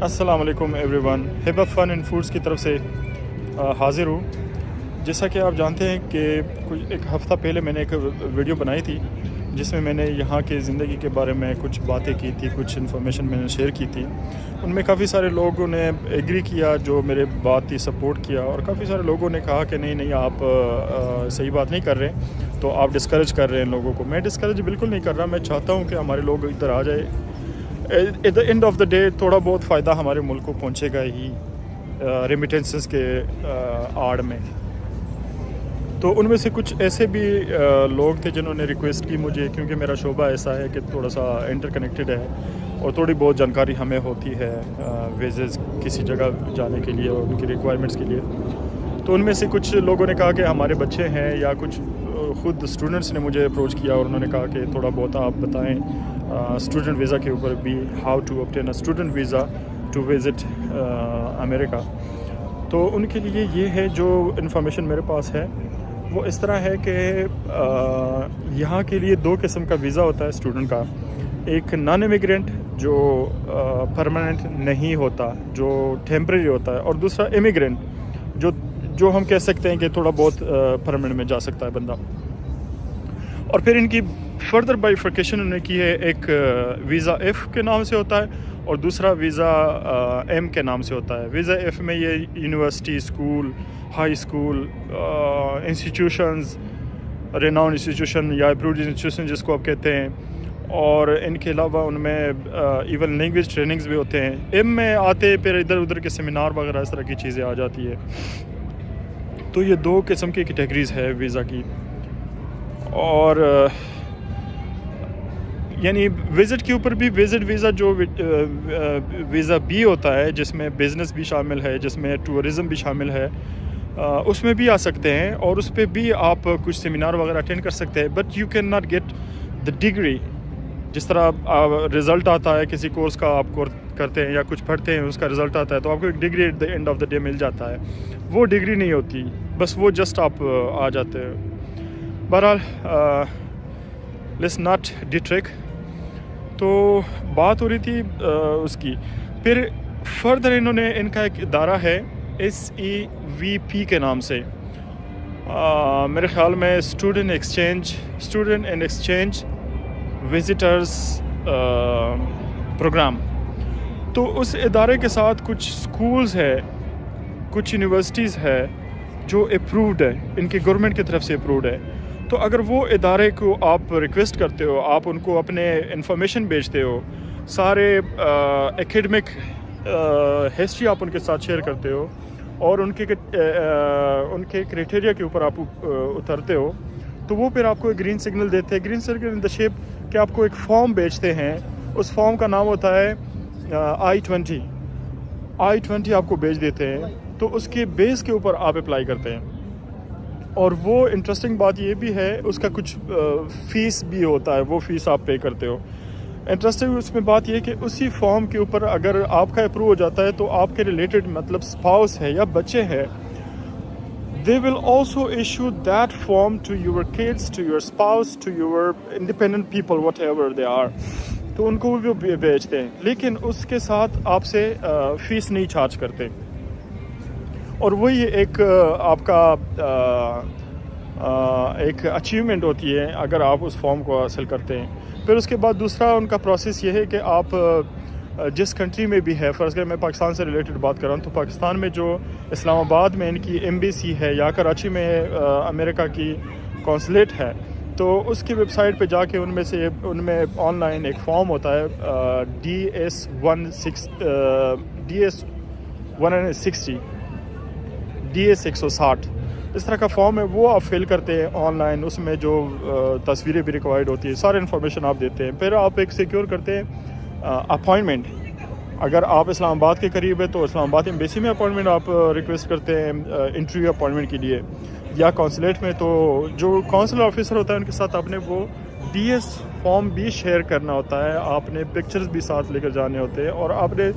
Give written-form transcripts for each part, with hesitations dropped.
السلام علیکم everyone, ہیبا فن اینڈ فوڈس کی طرف سے حاضر ہوں۔ جیسا کہ آپ جانتے ہیں کہ ایک ہفتہ پہلے میں نے ایک ویڈیو بنائی تھی جس میں نے یہاں کے زندگی کے بارے میں کچھ باتیں کی تھی، کچھ انفارمیشن میں نے شیئر کی تھی۔ ان میں کافی سارے لوگوں نے ایگری کیا، جو میرے بات کی سپورٹ کیا، اور کافی سارے لوگوں نے کہا کہ نہیں آپ صحیح بات نہیں کر رہے، تو آپ ڈسکریج کر رہے ہیں لوگوں کو۔ میں ڈسکریج بالکل نہیں کر رہا، میں چاہتا ہوں کہ ہمارے لوگ ادھر آ جائے۔ At the end of the day تھوڑا بہت فائدہ ہمارے ملک کو پہنچے گا ہی ریمیٹنسز کے آڑ میں۔ تو ان میں سے کچھ ایسے بھی لوگ تھے جنہوں نے ریکویسٹ کی مجھے، کیونکہ میرا شعبہ ایسا ہے کہ تھوڑا سا انٹر کنیکٹڈ ہے اور تھوڑی بہت جانکاری ہمیں ہوتی ہے ویزز کسی جگہ جانے کے لیے اور ان کی ریکوائرمنٹس کے لیے۔ تو ان میں سے کچھ لوگوں نے کہا کہ ہمارے بچے ہیں، یا کچھ خود اسٹوڈنٹس نے مجھے اپروچ کیا اور انہوں نے کہا کہ تھوڑا بہت آپ بتائیں اسٹوڈنٹ ویزا کے اوپر بھی، how to obtain a student visa to visit امریکہ۔ تو ان کے لیے یہ ہے جو انفارمیشن میرے پاس ہے، وہ اس طرح ہے کہ یہاں کے لیے دو قسم کا ویزا ہوتا ہے اسٹوڈنٹ کا۔ ایک نان امیگرینٹ جو پرماننٹ نہیں ہوتا، جو ٹیمپریری ہوتا ہے، اور دوسرا امیگرینٹ جو ہم کہہ سکتے ہیں کہ تھوڑا بہت پرماننٹ میں جا سکتا ہے بندہ۔ اور پھر ان کی فردر بائیفرکیشن انہوں نے کی ہے، ایک ویزا ایف کے نام سے ہوتا ہے اور دوسرا ویزا ایم کے نام سے ہوتا ہے۔ ویزا ایف میں یہ university, school, high school, institutions, renowned institution یا اپرووڈ انسٹیٹیوشن جس کو آپ کہتے ہیں، اور ان کے علاوہ ان میں ایون لینگویج ٹریننگز بھی ہوتے ہیں۔ ایم میں آتے پھر ادھر ادھر کے سیمینار وغیرہ اس طرح کی چیزیں آ جاتی ہے۔ تو یہ دو قسم کی کیٹیگریز ہے ویزا کی۔ اور یعنی وزٹ کے اوپر بھی وزٹ ویزا جو ویزا بی ہوتا ہے، جس میں بزنس بھی شامل ہے، جس میں ٹورزم بھی شامل ہے، اس میں بھی آ سکتے ہیں اور اس پہ بھی آپ کچھ سیمینار وغیرہ اٹینڈ کر سکتے ہیں، but you can not get the degree. جس طرح رزلٹ آتا ہے کسی کورس کا، آپ کرتے ہیں یا کچھ پڑھتے ہیں، اس کا رزلٹ آتا ہے تو آپ کو ایک degree at the end of the day مل جاتا ہے۔ وہ ڈگری نہیں ہوتی، بس وہ جسٹ آپ آ جاتے ہیں۔ بہرحال لیٹس ناٹ ڈیٹریک۔ تو بات ہو رہی تھی اس کی، پھر فردر انہوں نے ان کا ایک ادارہ ہے SEVP کے نام سے، میرے خیال میں student and exchange visitors program. تو اس ادارے کے ساتھ کچھ سکولز ہے، کچھ یونیورسٹیز ہے جو اپرووڈ ہے، ان کی گورنمنٹ کی طرف سے اپرووڈ ہے۔ تو اگر وہ ادارے کو آپ ریکویسٹ کرتے ہو، آپ ان کو اپنے انفارمیشن بھیجتے ہو، سارے ایکیڈمک ہسٹری آپ ان کے ساتھ شیئر کرتے ہو، اور ان کے کرائٹیریا کے اوپر آپ اترتے ہو، تو وہ پھر آپ کو ایک گرین سگنل دیتے ہیں۔ Green signal in the shape کہ آپ کو ایک فارم بیچتے ہیں، اس فارم کا نام ہوتا ہے I-20 آپ کو بیچ دیتے ہیں، تو اس کے بیس کے اوپر آپ اپلائی کرتے ہیں۔ اور وہ انٹرسٹنگ بات یہ بھی ہے، اس کا کچھ فیس بھی ہوتا ہے، وہ فیس آپ پے کرتے ہو۔ انٹرسٹنگ اس میں بات یہ کہ اسی فارم کے اوپر اگر آپ کا اپروو ہو جاتا ہے تو آپ کے ریلیٹڈ مطلب اسپاؤس ہے یا بچے ہیں، they will also issue that form to your kids, to your spouse, to your independent people, whatever they are. تو ان کو بھی بیچتے ہیں، لیکن اس کے ساتھ آپ سے فیس نہیں چارج کرتے۔ اور وہی ایک آپ کا ایک اچیومنٹ ہوتی ہے اگر آپ اس فارم کو حاصل کرتے ہیں۔ پھر اس کے بعد دوسرا ان کا پروسیس یہ ہے کہ آپ جس کنٹری میں بھی ہے، فرض کریں میں پاکستان سے ریلیٹڈ بات کر رہا ہوں، تو پاکستان میں جو اسلام آباد میں ان کی ایمبیسی ہے یا کراچی میں امریکہ کی قونصلیٹ ہے، تو اس کی ویب سائٹ پہ جا کے ان میں آن لائن ایک فارم ہوتا ہے DS 160 اس طرح کا فارم ہے، وہ آپ فل کرتے ہیں آن لائن۔ اس میں جو تصویریں بھی ریکوائرڈ ہوتی ہیں، سارے انفارمیشن آپ دیتے ہیں، پھر آپ ایک سیکیور کرتے ہیں اپائنٹمنٹ۔ اگر آپ اسلام آباد کے قریب ہے تو اسلام آباد ایمبیسی میں اپائنٹمنٹ آپ ریکویسٹ کرتے ہیں انٹرویو اپائنٹمنٹ کے لیے، یا کونسلیٹ میں تو جو کونسلر آفیسر ہوتا ہے ان کے ساتھ آپ نے وہ DS فارم بھی شیئر کرنا ہوتا ہے، آپ نے پکچرز بھی ساتھ لے کر جانے ہوتے ہیں، اور آپ نے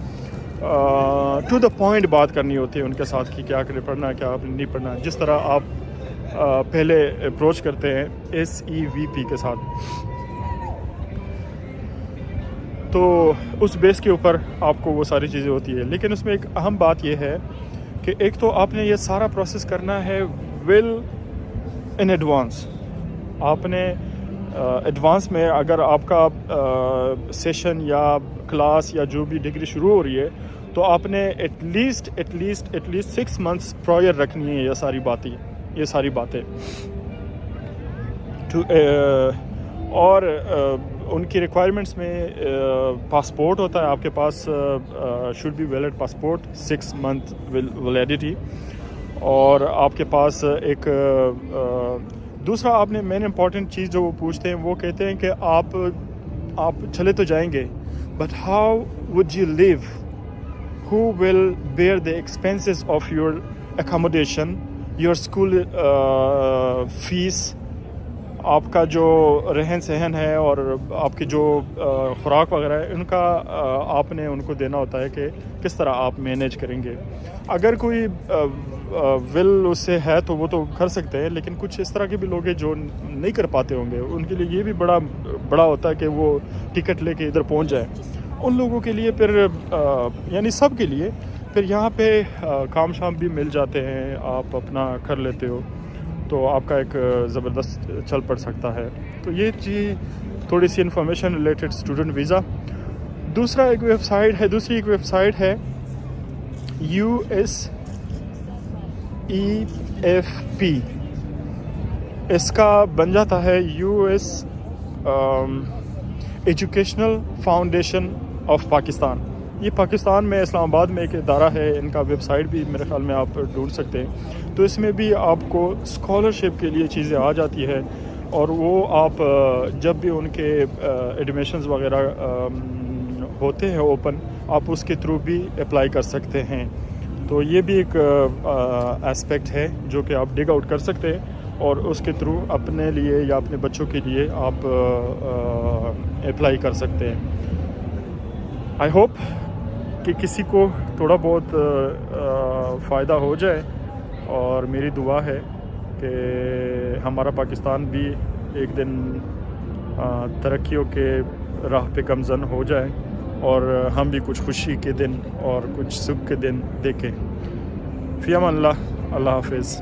ٹو دا پوائنٹ بات کرنی ہوتی ہے ان کے ساتھ کہ کیا پڑھنا ہے، کیا آپ نے نہیں پڑھنا ہے، جس طرح آپ پہلے اپروچ کرتے ہیں SEVP کے ساتھ۔ تو اس بیس کے اوپر آپ کو وہ ساری چیزیں ہوتی ہے. لیکن اس میں ایک اہم بات یہ ہے کہ ایک تو آپ نے یہ سارا پروسیس کرنا ہے ان ایڈوانس. آپ نے ایڈوانس میں اگر آپ کا سیشن یا کلاس یا جو بھی ڈگری شروع ہو رہی ہے تو آپ نے ایٹ لیسٹ 6 months پرائر رکھنی ہے یہ ساری باتیں. اور ان کی ریکوائرمنٹس میں پاسپورٹ ہوتا ہے آپ کے پاس, should be valid passport 6 month validity. اور آپ کے پاس ایک دوسرا آپ نے مین امپورٹنٹ چیز جو وہ پوچھتے ہیں وہ کہتے ہیں کہ آپ چلے تو جائیں گے but how would you live, who will bear the expenses of your accommodation, your school fees, آپ کا جو رہن سہن ہے اور آپ کی جو خوراک وغیرہ ہے ان کا آپ نے ان کو دینا ہوتا ہے کہ کس طرح آپ مینیج کریں گے. اگر کوئی اس سے ہے تو وہ تو کر سکتے ہیں, لیکن کچھ اس طرح کے بھی لوگ ہیں جو نہیں کر پاتے ہوں گے, ان کے لیے یہ بھی بڑا ہوتا ہے کہ وہ ٹکٹ لے کے ادھر پہنچ جائیں. ان لوگوں کے لیے پھر یعنی سب کے لیے پھر یہاں پہ کام شام بھی مل جاتے ہیں, آپ اپنا کر لیتے ہو تو آپ کا ایک زبردست چل پڑ سکتا ہے. تو یہ چیز تھوڑی سی انفارمیشن ریلیٹڈ اسٹوڈنٹ ویزا. دوسری ایک ویب سائٹ ہے USEFP. اس کا بن جاتا ہے US educational foundation of Pakistan. یہ پاکستان میں اسلام آباد میں ایک ادارہ ہے, ان کا ویب سائٹ بھی میرے خیال میں آپ ڈھونڈ سکتے ہیں. تو اس میں بھی آپ کو اسکالرشپ کے لیے چیزیں آ جاتی ہے اور وہ آپ جب بھی ان کے ایڈمیشنز وغیرہ ہوتے ہیں اوپن, آپ اس کے تھرو بھی اپلائی کر سکتے ہیں. تو یہ بھی ایک اسپیکٹ ہے جو کہ آپ ڈگ آؤٹ کر سکتے ہیں اور اس کے تھرو اپنے لیے یا اپنے بچوں کے لیے آپ اپلائی کر سکتے ہیں. آئی ہوپ کہ کسی کو تھوڑا بہت فائدہ ہو جائے, اور میری دعا ہے کہ ہمارا پاکستان بھی ایک دن ترقیوں کے راہ پہ گامزن ہو جائے اور ہم بھی کچھ خوشی کے دن اور کچھ سکھ کے دن دیکھیں. فی امان اللہ. اللہ حافظ.